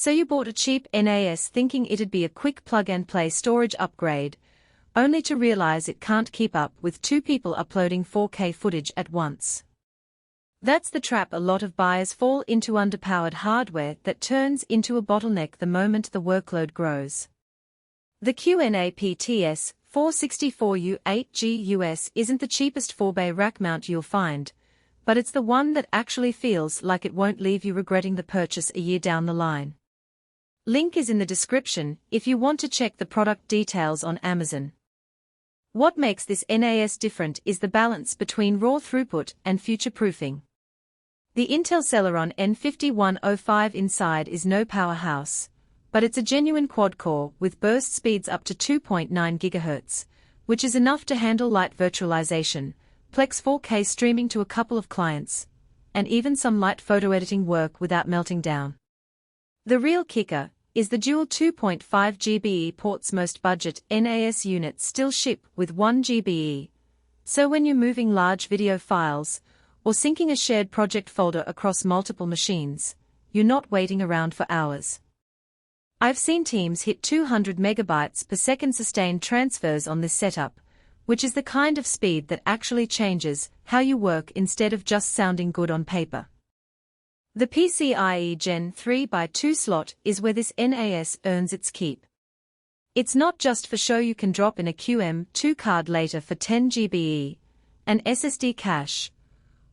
So you bought a cheap NAS thinking it'd be a quick plug-and-play storage upgrade, only to realize it can't keep up with two people uploading 4K footage at once. That's the trap a lot of buyers fall into: underpowered hardware that turns into a bottleneck the moment the workload grows. The QNAP TS464U8G isn't the cheapest 4-bay rack mount you'll find, but it's the one that actually feels like it won't leave you regretting the purchase a year down the line. Link is in the description if you want to check the product details on Amazon. What makes this NAS different is the balance between raw throughput and future-proofing. The Intel Celeron N5105 inside is no powerhouse, but it's a genuine quad-core with burst speeds up to 2.9 GHz, which is enough to handle light virtualization, Plex 4K streaming to a couple of clients, and even some light photo editing work without melting down. The real kicker is the dual 2.5 GBE ports. Most budget NAS units still ship with 1 GBE, so when you're moving large video files, or syncing a shared project folder across multiple machines, you're not waiting around for hours. I've seen teams hit 200 megabytes per second sustained transfers on this setup, which is the kind of speed that actually changes how you work instead of just sounding good on paper. The PCIe Gen 3x2 slot is where this NAS earns its keep. It's not just for show. You can drop in a QM2 card later for 10 GBE, an SSD cache,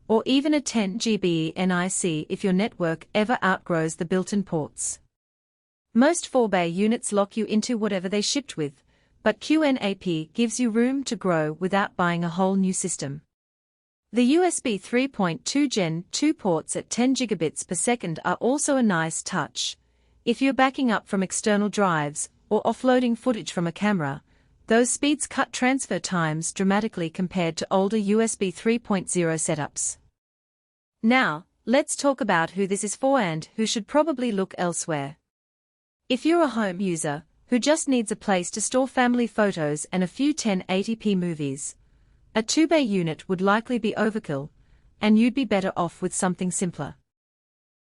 or even a 10 GBE NIC if your network ever outgrows the built-in ports. Most 4-bay units lock you into whatever they shipped with, but QNAP gives you room to grow without buying a whole new system. The USB 3.2 Gen 2 ports at 10 gigabits per second are also a nice touch. If you're backing up from external drives or offloading footage from a camera, those speeds cut transfer times dramatically compared to older USB 3.0 setups. Now, let's talk about who this is for and who should probably look elsewhere. If you're a home user who just needs a place to store family photos and a few 1080p movies, a 2-bay unit would likely be overkill, and you'd be better off with something simpler.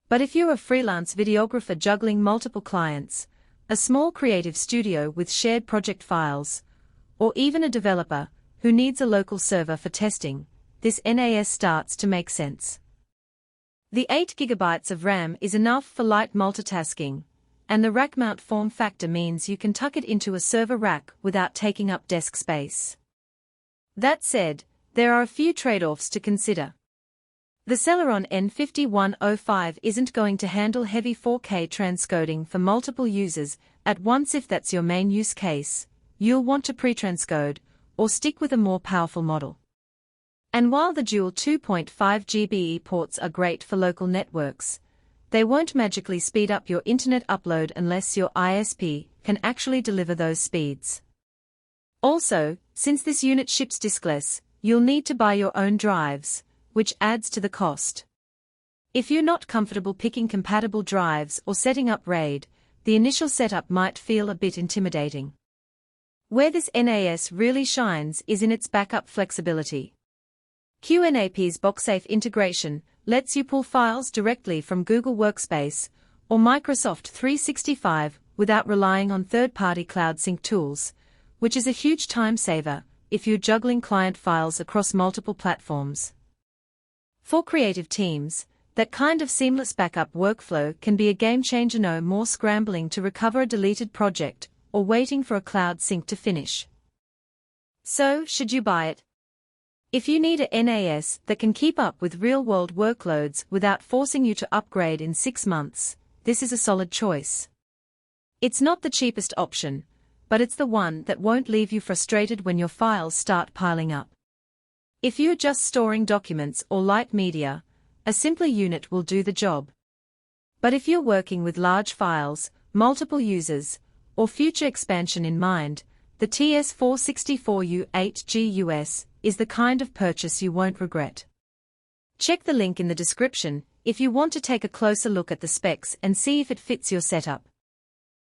But if you're a freelance videographer juggling multiple clients, a small creative studio with shared project files, or even a developer who needs a local server for testing, this NAS starts to make sense. The 8 GB of RAM is enough for light multitasking, and the rack mount form factor means you can tuck it into a server rack without taking up desk space. That said, there are a few trade-offs to consider. The Celeron N5105 isn't going to handle heavy 4K transcoding for multiple users at once. If that's your main use case, you'll want to pre-transcode or stick with a more powerful model. And while the dual 2.5 GBE ports are great for local networks, they won't magically speed up your internet upload unless your ISP can actually deliver those speeds. Also, since this unit ships diskless, you'll need to buy your own drives, which adds to the cost. If you're not comfortable picking compatible drives or setting up RAID, the initial setup might feel a bit intimidating. Where this NAS really shines is in its backup flexibility. QNAP's BoxSafe integration lets you pull files directly from Google Workspace or Microsoft 365 without relying on third-party cloud sync tools, which is a huge time saver if you're juggling client files across multiple platforms. For creative teams, that kind of seamless backup workflow can be a game changer. No more scrambling to recover a deleted project or waiting for a cloud sync to finish. So, should you buy it? If you need a NAS that can keep up with real-world workloads without forcing you to upgrade in 6 months, this is a solid choice. It's not the cheapest option, but it's the one that won't leave you frustrated when your files start piling up. If you're just storing documents or light media, a simpler unit will do the job. But if you're working with large files, multiple users, or future expansion in mind, the TS464U8G is the kind of purchase you won't regret. Check the link in the description if you want to take a closer look at the specs and see if it fits your setup.